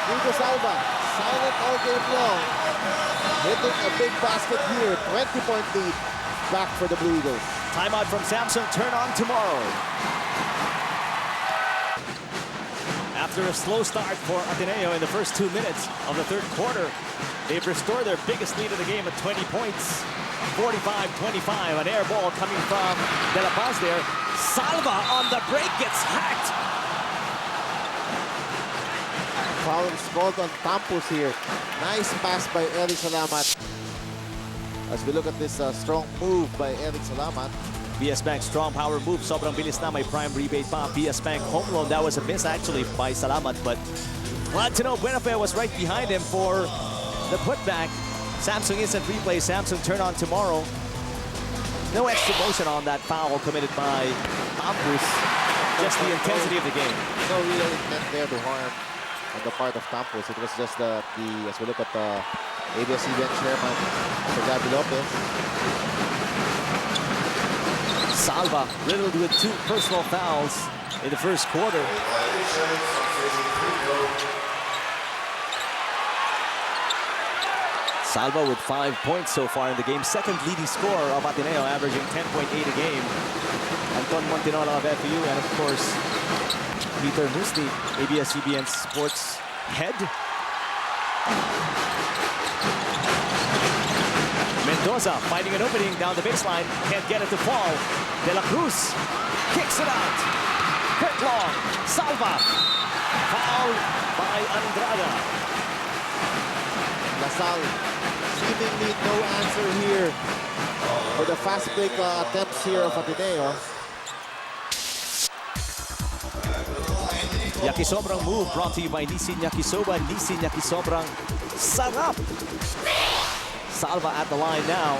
Nico Salva, silent all game long. Hitting a big basket here. 20-point lead back for the Blue Eagles. Timeout from Samsung. Turn on tomorrow. After a slow start for Ateneo in the first 2 minutes of the third quarter, they've restored their biggest lead of the game at 20 points. 45-25, an air ball coming from De La Paz there. Salva on the break gets hacked. Foul is called on Tampus here. Nice pass by Eric Salamat. As we look at this strong move by Eric Salamat. PS Bank strong power move. Sobrang bilis na, may prime rebate pa. PS Bank home loan. That was a miss actually by Salamat, but glad to know Buenafe was right behind him for the putback. Samsung instant replay. Samsung turn on tomorrow. No extra motion on that foul committed by Tampus. Just the intensity of the game. No real intent there to harm on the part of Tampus. It was just as we look at the ABS-CBN chairman, Mr. Gabby Lopez. Salva riddled with 2 personal fouls in the first quarter. Salva with 5 points so far in the game. Second leading scorer of Ateneo, averaging 10.8 a game. Anton Montinola of FEU, and of course, Peter Musni, ABS-CBN Sports head. Mendoza finding an opening down the baseline. Can't get it to fall. De La Cruz kicks it out. Quick long. Salva. Foul by Andrada. LaSalle seemingly no answer here for the fast break attempts here of Ateneo. Yakisobrang move brought to you by Nissin Yakisoba. Nissin Yakisobrang sarap. Salva at the line now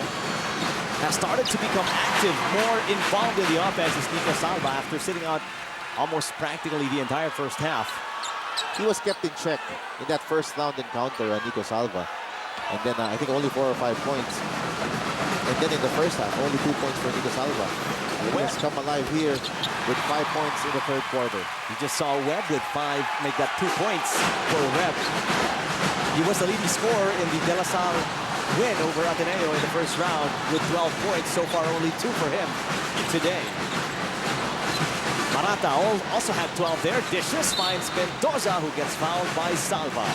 has started to become active, more involved in the offense as Nico Salva after sitting out almost practically the entire first half. He was kept in check in that first round encounter, Nico Salva. And then I think only 4 or 5 points. And then in the first half, only 2 points for Nico Salva. He has come alive here with 5 points in the third quarter. You just saw Webb with 5, make that 2 points for Webb. He was the leading scorer in the De La Salle win over Ateneo in the first round with 12 points. So far, only 2 for him today. Marata also had 12 there. Dishes finds Mendoza, who gets fouled by Salva.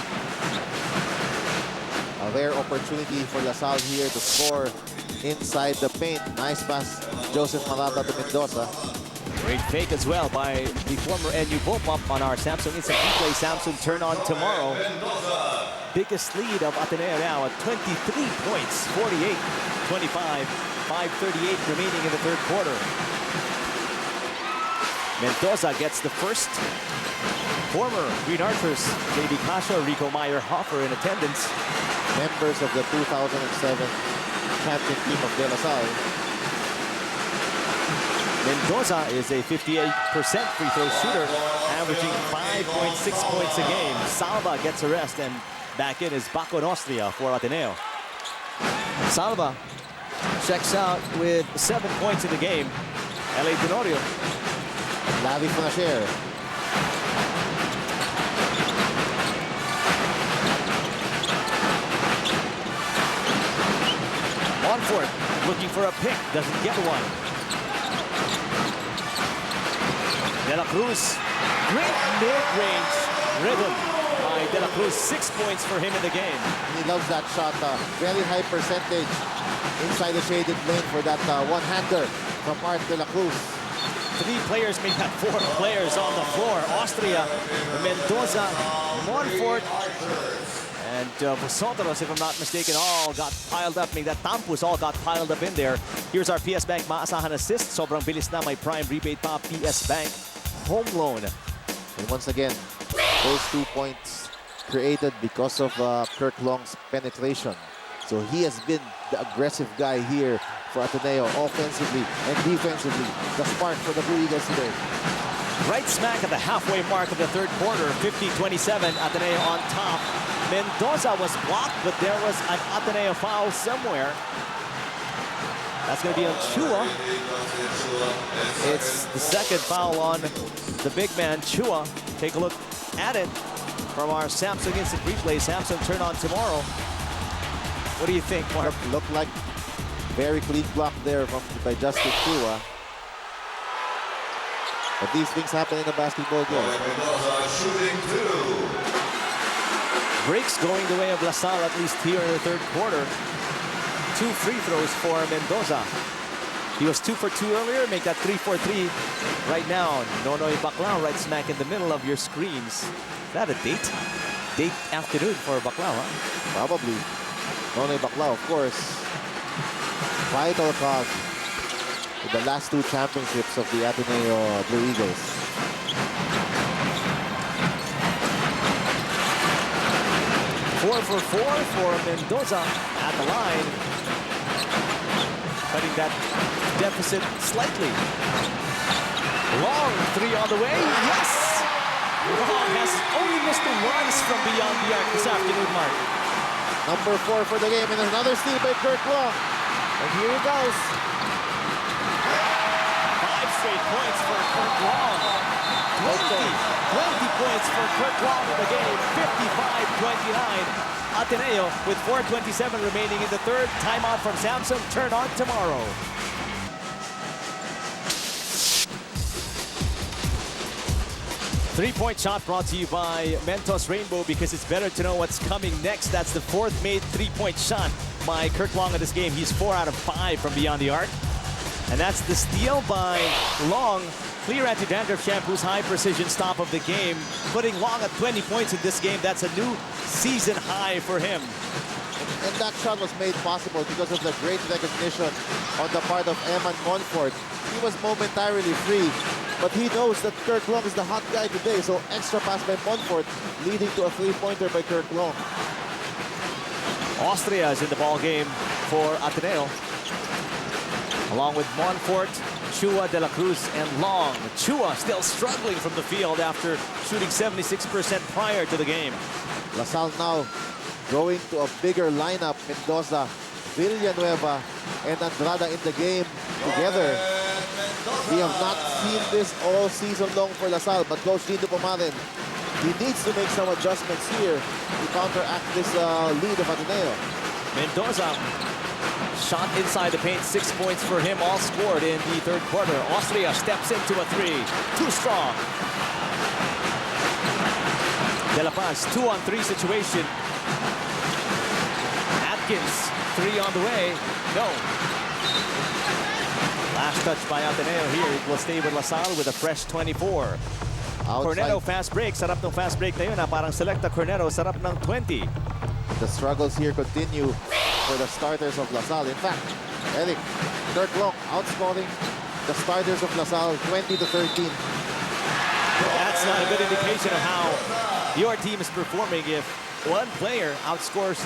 A rare opportunity for LaSalle here to score inside the paint. Nice pass, Joseph Marata to Mendoza. Great fake as well by the former NU Bullpup on our Samsung Instant Replay. Samsung turn on tomorrow. Biggest lead of Ateneo now at 23 points, 48-25, 5:38 remaining in the third quarter. Mendoza gets the first. Former Green Archers, J.B. Casio, Rico Meyer Hoffer in attendance. Members of the 2007 champion team of De La Salle. Mendoza is a 58% free throw shooter, averaging 5.6 points a game. Salva gets a rest, and back in is Baco Nostria for Ateneo. Salva checks out with 7 points in the game. L.A. Tenorio. Lavi Fonacier. Montfort looking for a pick, doesn't get one. De La Cruz, great mid-range rhythm by De La Cruz. 6 points for him in the game. He loves that shot. Very high percentage inside the shaded lane for that one-hander from Art De La Cruz. 3 players make that 4 players on the floor. Austria, Mendoza, Montfort, and Vosotros, if I'm not mistaken, all got piled up. Make that Tampus all got piled up in there. Here's our PS Bank maasahan assist. Sobrang bilis na, may prime rebate pa. PS Bank home loan. And once again, those 2 points created because of Kirk Long's penetration. So he has been the aggressive guy here for Ateneo, offensively and defensively. The spark for the Blue Eagles today. Right smack at the halfway mark of the third quarter, 50-27, Ateneo on top. Mendoza was blocked, but there was an Ateneo foul somewhere. That's going to be on Chua. It's the second foul on the big man, Chua. Take a look at it. from our Samsung Instant Replay. Samsung turn on tomorrow. What do you think, Mark? Looked like very clean block there by Justin Chua. But these things happen in a basketball game. Breaks going the way of LaSalle, at least here in the third quarter. 2 free throws for Mendoza. He was 2 for 2 earlier, make that 3 for 3 right now. Nonoy Baclao right smack in the middle of your screens. Is that a date? Date afternoon for Baclao, huh? Probably. Nonoy Baclao, of course. Vital cog in the last 2 championships of the Ateneo Blue Eagles. Four for Mendoza at the line. Cutting that deficit slightly. Long 3 on the way. Yes! Long has only missed it once from beyond the arc this afternoon, Mark. Number 4 for the game, and another steal by Kirk Long. And here he goes. 5 straight points for Kirk Long. 20 points for Kirk Long in the game. 55-29. Ateneo with 4:27 remaining in the third. Timeout from Samsung. Turn on tomorrow. Three-point shot brought to you by Mentos Rainbow, because it's better to know what's coming next. That's the 4th made three-point shot by Kirk Long in this game. He's 4 out of 5 from beyond the arc. And that's the steal by Long. Clear anti-dandruff shampoo's high precision stop of the game, putting Long at 20 points in this game. That's a new season high for him. And that shot was made possible because of the great recognition on the part of Eman Monfort. He was momentarily free, but he knows that Kirk Long is the hot guy today, so extra pass by Monfort, leading to a 3-pointer by Kirk Long. Austria is in the ball game for Ateneo, along with Monfort, Chua, De La Cruz, and Long. Chua still struggling from the field after shooting 76% prior to the game. LaSalle now going to a bigger lineup. Mendoza, Villanueva, and Andrada in the game together. We have not seen this all season long for LaSalle, but Coach Dino Pomaden, he needs to make some adjustments here to counteract this lead of Ateneo. Mendoza shot inside the paint, 6 points for him, all scored in the third quarter. Austria steps into a 3, too strong. De La Paz, 2-on-3 situation. Atkins, 3 on the way, no. Last touch by Ateneo here. It will stay with LaSalle with a fresh 24. Cornetto fast break, sarap ng fast break na yun. Parang Selecta Cornetto, sarap ng 20. The struggles here continue for the starters of LaSalle. In fact, Eric, Kirk Long outscoring the starters of LaSalle 20-13. That's not a good indication of how your team is performing if one player outscores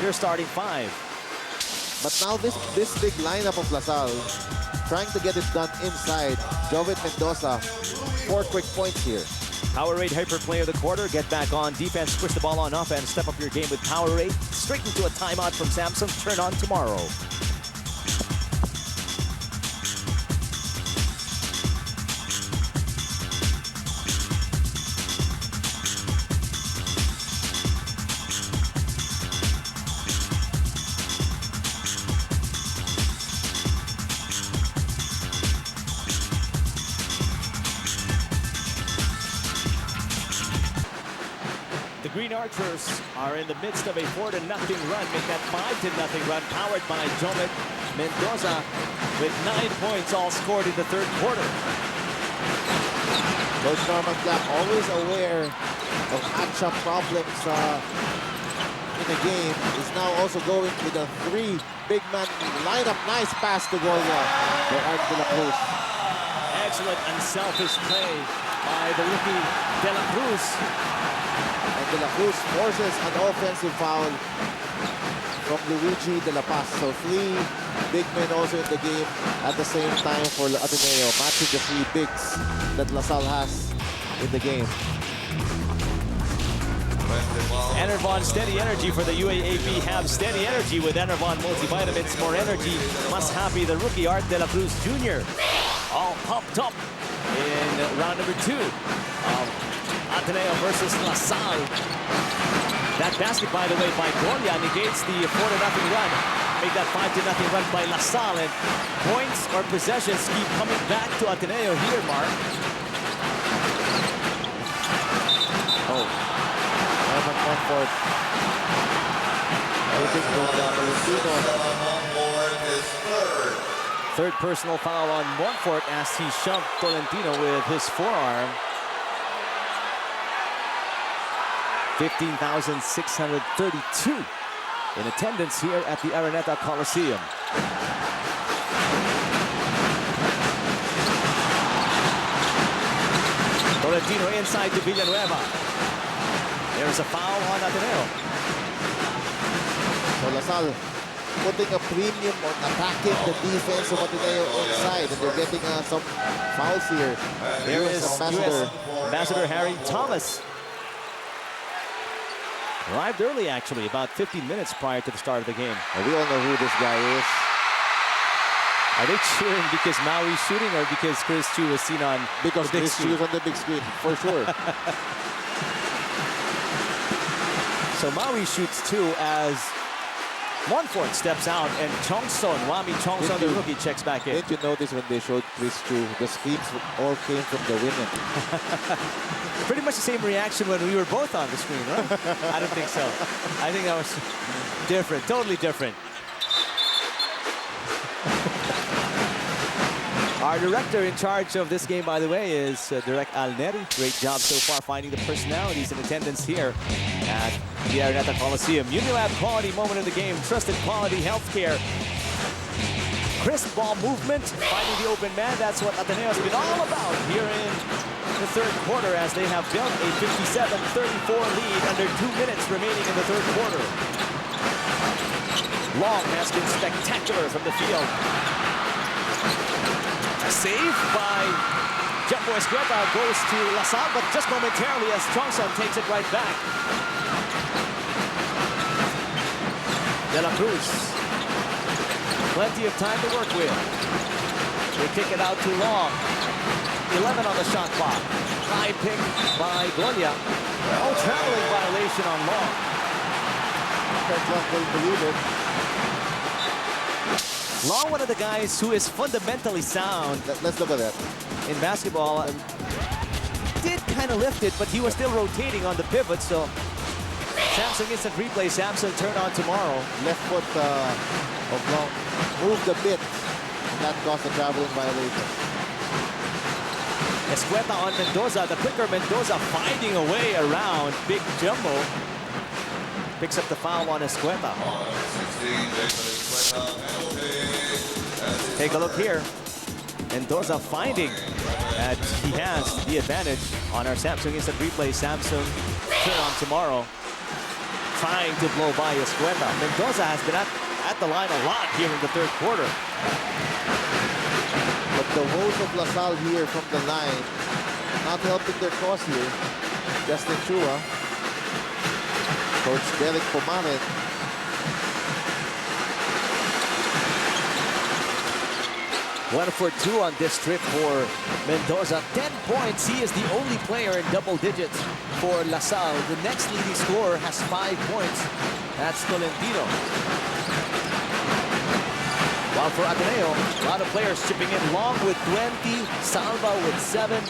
your starting 5. But now this big lineup of LaSalle trying to get it done inside. Jovet Mendoza, 4 quick points here. Powerade Hyper Play of the quarter. Get back on defense, push the ball on offense, step up your game with Powerade. Straight into a timeout from Samsung. Turn on tomorrow. Green Archers are in the midst of a 4-0 run. Make that 5-0 run, powered by Jomet Mendoza with 9 points all scored in the third quarter. Coach Norman Black always aware of matchup problems in the game. Is now also going with a 3 big man lineup. Nice pass to Goya for Art De La Cruz. Excellent unselfish play by the rookie De La Cruz. And De La Cruz forces an offensive foul from Luigi De La Paz. So 3 big men also in the game at the same time for Ateneo, matching the 3 bigs that LaSalle has in the game. Enervon Steady Energy for the UAAP. Have steady energy with Enervon multivitamins. More energy. Must happy the rookie Art De La Cruz Jr. All pumped up in round number 2 of Ateneo versus LaSalle. That basket, by the way, by Golia negates the 4-0 run. Make that 5-0 run by LaSalle. And points or possessions keep coming back to Ateneo here, Mark. Oh, Evan Montfort. Looking for Valentino. Third personal foul on Montfort as he shoved Tolentino with his forearm. 15,632 in attendance here at the Araneta Coliseum. Tolentino inside to Villanueva. There's a foul on Ateneo. So LaSalle putting a premium on attacking the defense of Ateneo inside, and they're getting some fouls here. There is Ambassador. Ambassador Harry Thomas. Arrived early, actually, about 15 minutes prior to the start of the game. And we all know who this guy is. Are they cheering because Maui's shooting or because Chris Chu was seen on Because the big Chris screen? Chu is on the big screen, for sure. So Maui shoots two as Montfort steps out and Chongson, Wami Chongson, the rookie, checks back in. Didn't you notice when they showed Chris Chu, the screams all came from the women? Pretty much the same reaction when we were both on the screen, right? I don't think so. I think that was different, totally different. Our director in charge of this game, by the way, is Direk Alneri. Great job so far finding the personalities in attendance here at the Araneta Coliseum. Unilab quality moment of the game, trusted quality healthcare. Crisp ball movement, finding the open man. That's what Ateneo has been all about here in the third quarter as they have built a 57-34 lead under 2 minutes remaining in the third quarter. Long has been spectacular from the field. A save by Jumbo Escueta goes to LaSalle, but just momentarily as Chongson takes it right back. De La Cruz. Plenty of time to work with. They kick it out to Long. 11 on the shot clock. High pick by Golia. Oh, traveling violation on Long. Kirk Long will believe it. Long, one of the guys who is fundamentally sound Let's look at that. in basketball. Did kind of lift it, but he was still rotating on the pivot, so Samsung instant replay. Samsung turn on tomorrow. Left foot of Long moved a bit, and that caused a traveling violation. Escueta on Mendoza. The quicker Mendoza finding a way around Big Jumbo. Picks up the foul on Escueta. Take a look here. Mendoza finding that he has the advantage on our Samsung instant replay. Samsung turn on tomorrow. Trying to blow by Escueta. Mendoza has been at the line a lot here in the third quarter. But the woes of LaSalle here from the line, not helping their cause here. Justin Chua, Coach Derek Pomaret. 1 for 2 on this trip for Mendoza. 10 points. He is the only player in double digits for LaSalle. The next leading scorer has 5 points. That's Tolentino. While for Ateneo, a lot of players chipping in. Long with 20, Salva with 7,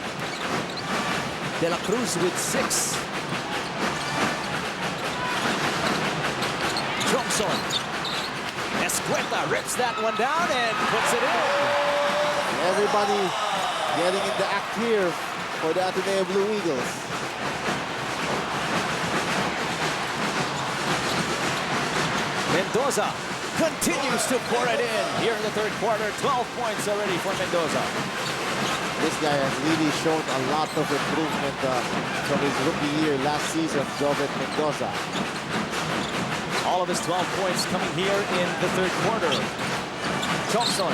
De La Cruz with 6. Chongson. Escueta rips that one down and puts it in. Everybody getting in the act here for the Ateneo Blue Eagles. Mendoza continues to pour it in here in the third quarter. 12 points already for Mendoza. This guy has really shown a lot of improvement from his rookie year last season, Jovet Mendoza. All of his 12 points coming here in the third quarter. Chongson.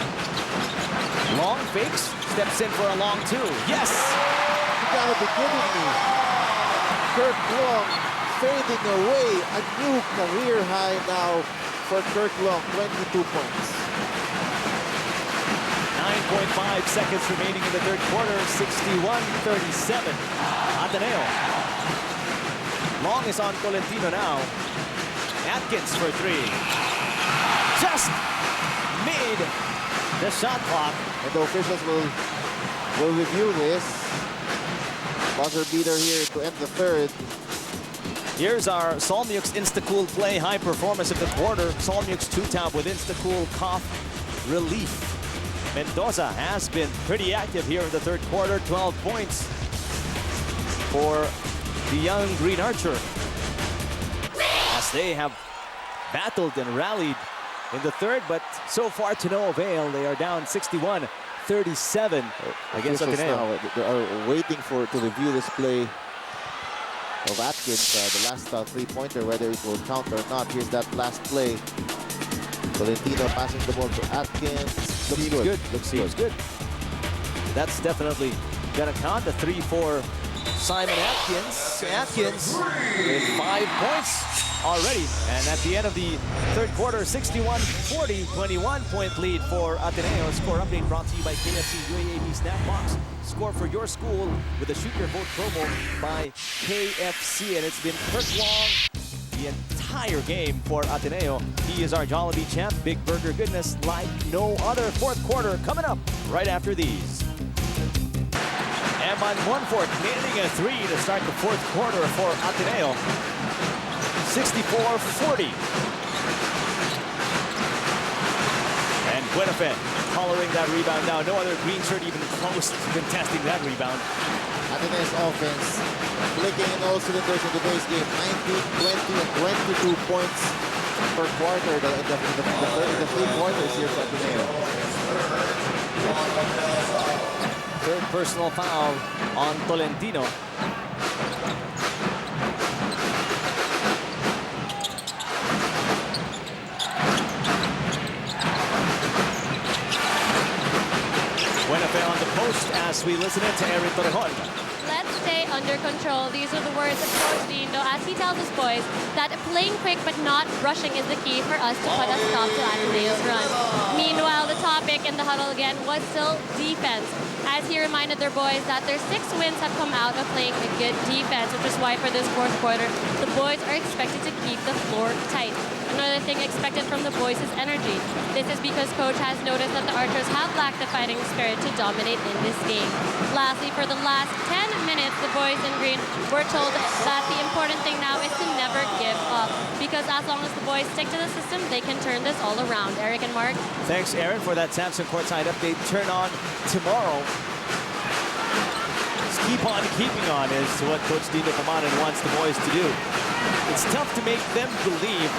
Long fakes, steps in for a long two. Yes! You gotta be kidding me. Kirk Long fading away. A new career high now for Kirk Long, 22 points. 9.5 seconds remaining in the third quarter, 61-37. Ateneo Long is on Tolentino now. Atkins for three. Just made the shot clock. And the officials will review this. Buzzer beater here to end the third. Here's our Solmux Instacool play, high performance of the quarter. Solmux 2-tap with Instacool cough relief. Mendoza has been pretty active here in the third quarter. 12 points for the young Green Archer, as they have battled and rallied in the third, but so far to no avail. They are down 61-37 against Officials Ateneo. now, they are waiting to review this play of Atkins, the last three-pointer, whether it will count or not. Here's that last play. Tolentino passing the ball to Atkins. Looks good. Seems good. That's definitely gonna count. The 3-4 Simon Atkins. Atkins with 5 points already. And at the end of the third quarter, 61-40, 21-point lead for Ateneo. Score update brought to you by KFC UAAP Snapbox. Score for your school with the Shoot Your Vote promo by KFC. And it's been Kirk Long the entire game for Ateneo. He is our Jollibee champ. Big burger goodness like no other. Fourth quarter coming up right after these. Eman Monfort nailing a three to start the fourth quarter for Ateneo. 64-40. And Buenafe collaring that rebound now. No other green shirt even close to contesting that rebound. Ateneo's offense clicking in all cylinders in today's game. 19, 20, and 22 points per quarter in the three quarters here for Ateneo. Third personal foul on Tolentino. Buenafe on the post as we listen in to Erin Torrejon. Let's stay under control. These are the words of Coach Dindo as he tells his boys that playing quick but not rushing is the key for us to put a stop to Ateneo's run. Meanwhile, the topic in the huddle again was still defense, as he reminded their boys that their 6 wins have come out of playing a good defense, which is why for this fourth quarter, the boys are expected to keep the floor tight. Another thing expected from the boys is energy. This is because Coach has noticed that the Archers have lacked the fighting spirit to dominate in this game. Lastly, for the last 10 minutes, the boys in green were told that the important thing now is to never give up, because as long as the boys stick to the system, they can turn this all around. Eric and Mark. Thanks, Aaron, for that Samsung courtside update. Turn on tomorrow. Just keep on keeping on is what Coach Dindo Pamanan wants the boys to do. It's tough to make them believe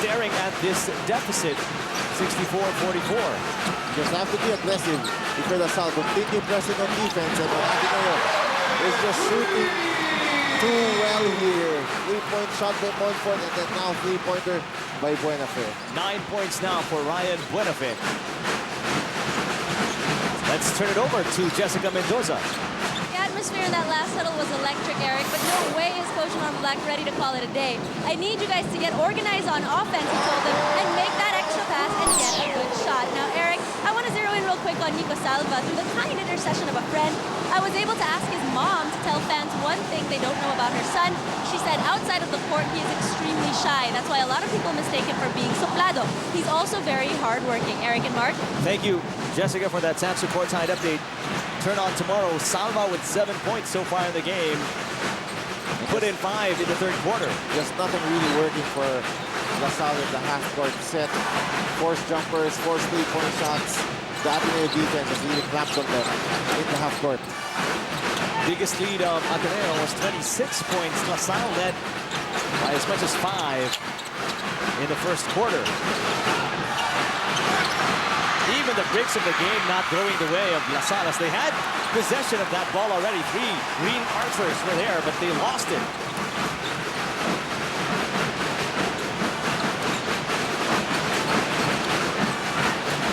staring at this deficit, 64-44. You just have to be aggressive because Lasal continue pressing on defense, and Ateneo is just shooting too well here. 3-point shot by Monfort, and then now 3-pointer by Buenafe. 9 points now for Ryan Buenafe. Let's turn it over to Jessica Mendoza. The atmosphere in that last huddle was electric, Eric, but no way is Coach Norm Black ready to call it a day. I need you guys to get organized on offense, he told them, and make that extra pass and get a good shot. Now, Eric, I want to zero in real quick on Nico Salva. Through the kind intercession of a friend, I was able to ask his mom to tell fans one thing they don't know about her son. She said outside of the court, he is extremely shy. That's why a lot of people mistake him for being soplado. He's also very hardworking. Eric and Mark. Thank you, Jessica, for that Samsung courtside update. Turn on tomorrow. Salva with 7 points so far in the game. Put in 5 in the third quarter. Just nothing really working for Lasal in the half-court set. Forced jumpers, forced 3-point shots. The Ateneo defense has really clamped on them in the half-court. Biggest lead of Ateneo was 26 points. LaSalle led by as much as 5 in the first quarter. Even the breaks of the game not going the way of LaSalle, as they had possession of that ball already. 3 Green Archers were there, but they lost it.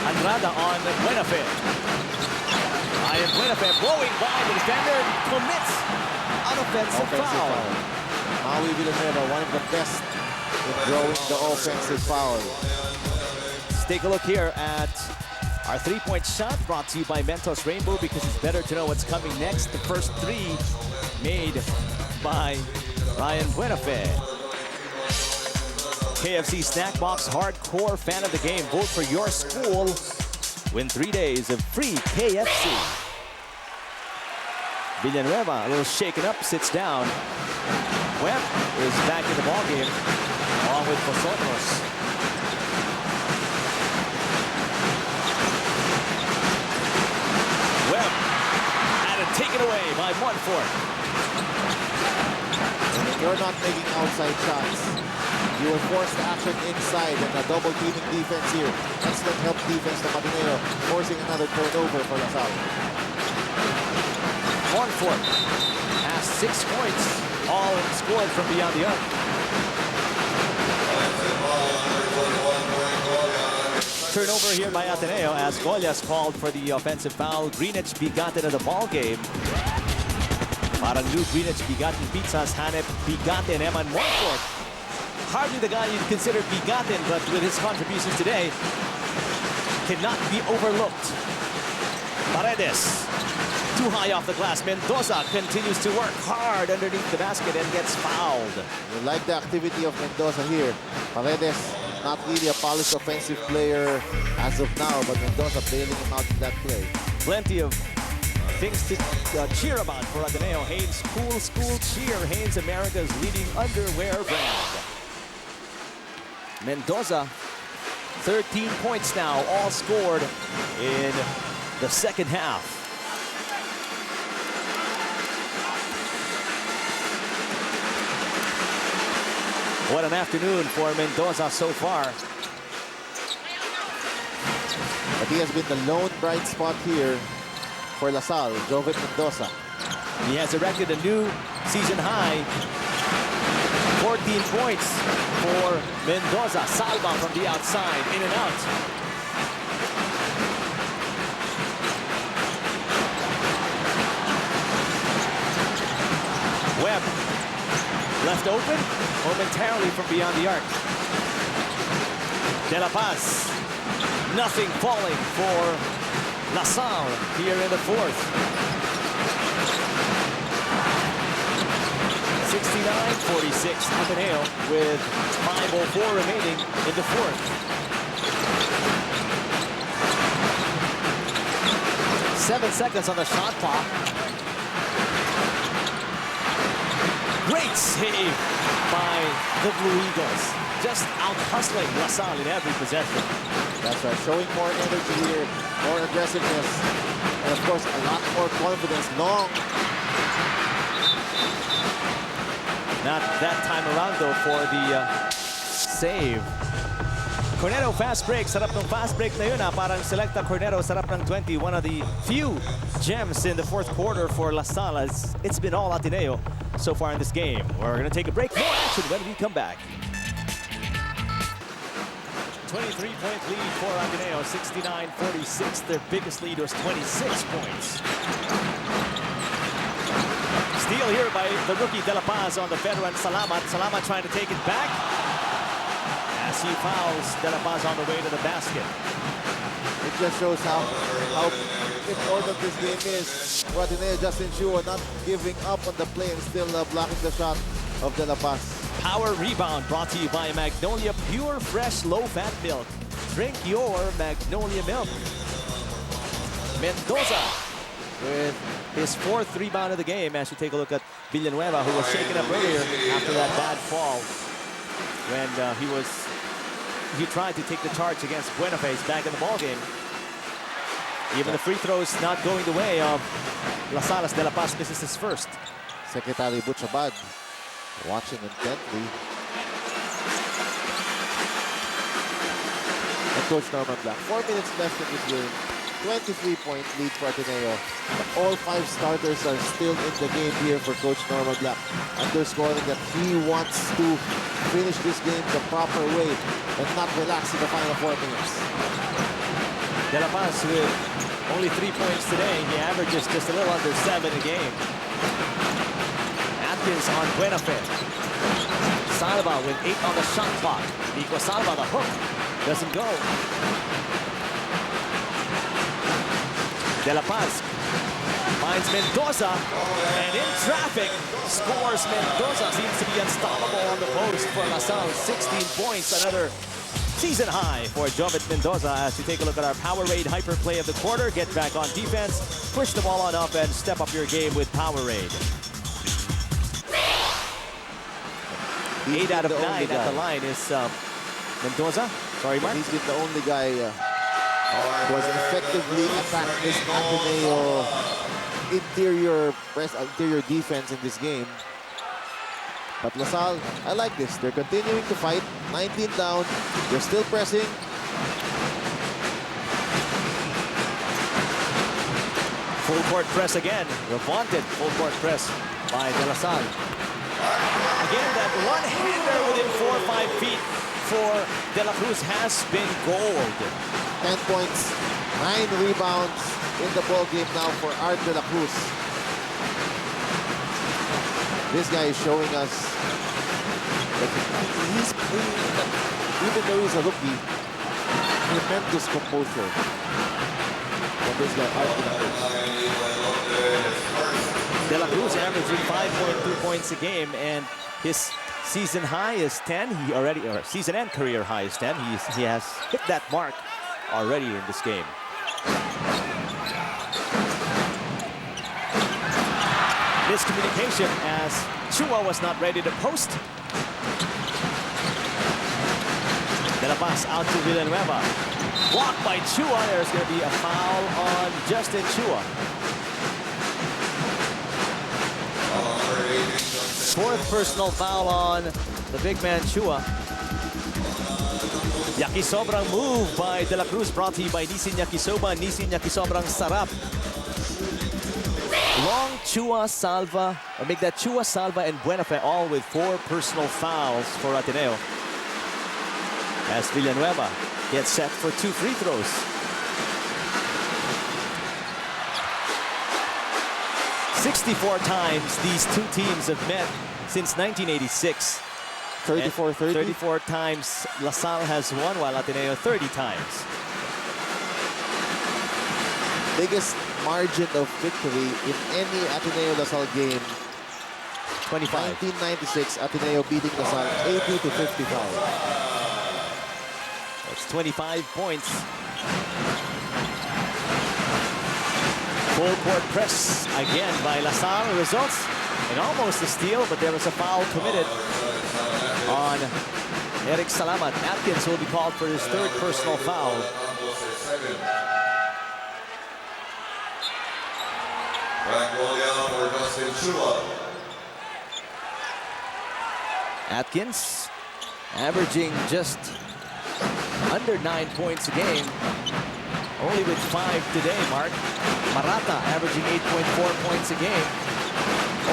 Andrada on Buenafe. Ryan Buenafe blowing by the defender, commits an offensive foul. Maui Villanueva, one of the best in drawing the offensive foul. Let's take a look here at our 3-point shot, brought to you by Mentos Rainbow, because it's better to know what's coming next. The first 3 made by Ryan Buenafe. KFC Snack Box hardcore fan of the game. Vote for your school. Win 3 days of free KFC. Villanueva, a little shaken up, sits down. Webb is back in the ballgame, along with Vosotros. Webb had it taken away by Montfort. If you're not making outside shots, you will force the action inside, and a double teaming defense here. Excellent help defense from Ateneo, forcing another turnover for LaSalle. Montfort has 6 points, all scored from beyond the arc. Turnover here by Ateneo as Gollas called for the offensive foul. Greenwich bigatin of the ball game. Parang new Greenwich bigatin pizzas, Hanep bigatin Eman Montfort. Hardly the guy you'd consider bigatin, but with his contributions today, cannot be overlooked. Paredes, too high off the glass. Mendoza continues to work hard underneath the basket and gets fouled. You like the activity of Mendoza here. Paredes, not really a polished offensive player as of now, but Mendoza bailing him out in that play. Plenty of things to cheer about for Ateneo. Hanes Cool School Cheer. Hanes, America's leading underwear brand. Mendoza, 13 points now, all scored in the second half. What an afternoon for Mendoza so far. But he has been the lone bright spot here for LaSalle, Joven Mendoza. He has erected a new season high. 14 points for Mendoza. Salva from the outside, in and out. Webb left open momentarily from beyond the arc. De La Paz, nothing falling for LaSalle here in the fourth. 69-46, Ateneo with 5:04 remaining in the fourth. 7 seconds on the shot clock. Great save by the Blue Eagles. Just out-hustling LaSalle in every possession. That's right, showing more energy here, more aggressiveness, and of course, a lot more confidence. Long. Not that time around, though, for the save. Cornero fast break. Sarap ng fast break na yun. Parang Selecta Cornero, sarap ng 20. One of the few gems in the fourth quarter for LaSalle. It's been all Ateneo so far in this game. We're going to take a break. More action when we come back. 23-point lead for Ateneo. 69-46. Their biggest lead was 26 points. Steal here by the rookie De La Paz on the veteran Salamat. Salamat trying to take it back as he fouls De La Paz on the way to the basket. It just shows how important this game is for Ateneo. Justin Chua not giving up on the play and still blocking the shot of De La Paz. Power rebound brought to you by Magnolia Pure Fresh Low-Fat Milk. Drink your Magnolia milk. Mendoza with his fourth rebound of the game as you take a look at Villanueva, who was shaken up earlier after that bad fall when he tried to take the charge against Buenafe. Back in the ball game. Even the free throws not going the way of LaSalle. De La Paz misses his first. Secretary Butchabad watching intently. And Coach Norman Black. 4 minutes left in this game. 23-point lead for Ateneo. All 5 starters are still in the game here for Coach Norman Black, underscoring that he wants to finish this game the proper way and not relax in the final 4 minutes. De La Paz with only 3 points today. He averages just a little under 7 a game. Atkins on Buenafe. Salva with 8 on the shot clock. Nico Salva, the hook, doesn't go. De La Paz Finds Mendoza, and in traffic, scores Mendoza. Seems to be unstoppable on the post for LaSalle. 16 points, another season high for Jovet Mendoza. As we take a look at our Powerade hyper play of the quarter, get back on defense, push the ball on offense, step up your game with Powerade. 8 out of 9 at the line is Mendoza. Sorry, Mark. He's been the only guy who has effectively attacked this Ateneo interior defense in this game. But LaSalle, I like this. They're continuing to fight. 19 down. They're still pressing. Full court press again. The vaunted full court press by De La Salle. Again, that one-hander within 4 or 5 feet for De La Cruz has been gold. 10 points, 9 rebounds in the ball game now for Art De La Cruz. This guy is showing us that he's playing, even though he's a rookie, tremendous composure from this guy, Art De La Cruz. De La Cruz averaging 5.2 points a game, and his season high is 10. He already, or season and career high is 10. He has hit that mark already in this game. Miscommunication as Chua was not ready to post. De La Paz out to Villanueva. Blocked by Chua. There's going to be a foul on Justin Chua. 4th personal foul on the big man Chua. Yakisobrang move by De La Cruz, brought to you by Nissin Yakisoba. Nissin Yakisobrang sarap. Long Chua, Salva, or make that Chua, Salva, and Buenafe all with 4 personal fouls for Ateneo. As Villanueva gets set for 2 free throws. 64 times these two teams have met since 1986. 34-30. 34 times LaSalle has won, while Ateneo 30 times. Biggest margin of victory in any Ateneo LaSalle game. 25. 1996, Ateneo beating LaSalle 80-55. That's 25 points. Full court press again by LaSalle. Results in almost a steal, but there was a foul committed on Eric Salamat. Atkins will be called for his 3rd personal foul. Atkins averaging just under 9 points a game. Only with 5 today, Mark. Marata averaging 8.4 points a game.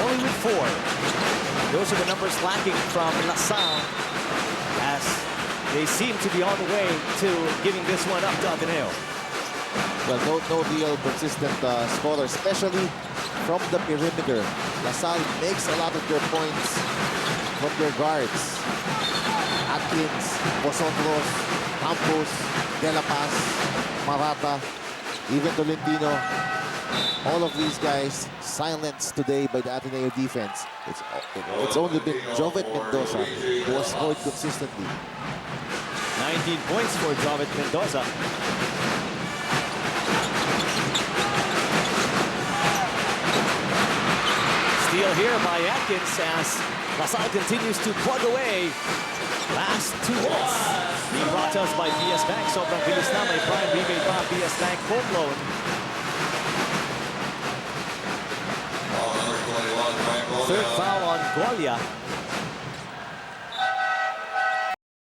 Only with 4. Those are the numbers lacking from LaSalle, as they seem to be on the way to giving this one up to Ateneo. Well, no real consistent scorer, especially from the perimeter. LaSalle makes a lot of their points from their guards. Atkins, Vosotros, Campos, De La Paz, Marata, even Tolentino. All of these guys silenced today by the Ateneo defense. It's only been Jovet Mendoza who has scored consistently. 19 points for Jovet Mendoza. Steal here by Atkins as LaSalle continues to plug away. Last 2 minutes. Being brought to us by PS Bank. Sobrang bilis na, may prime rebate pa. PS Bank home loan. Third foul on Golia.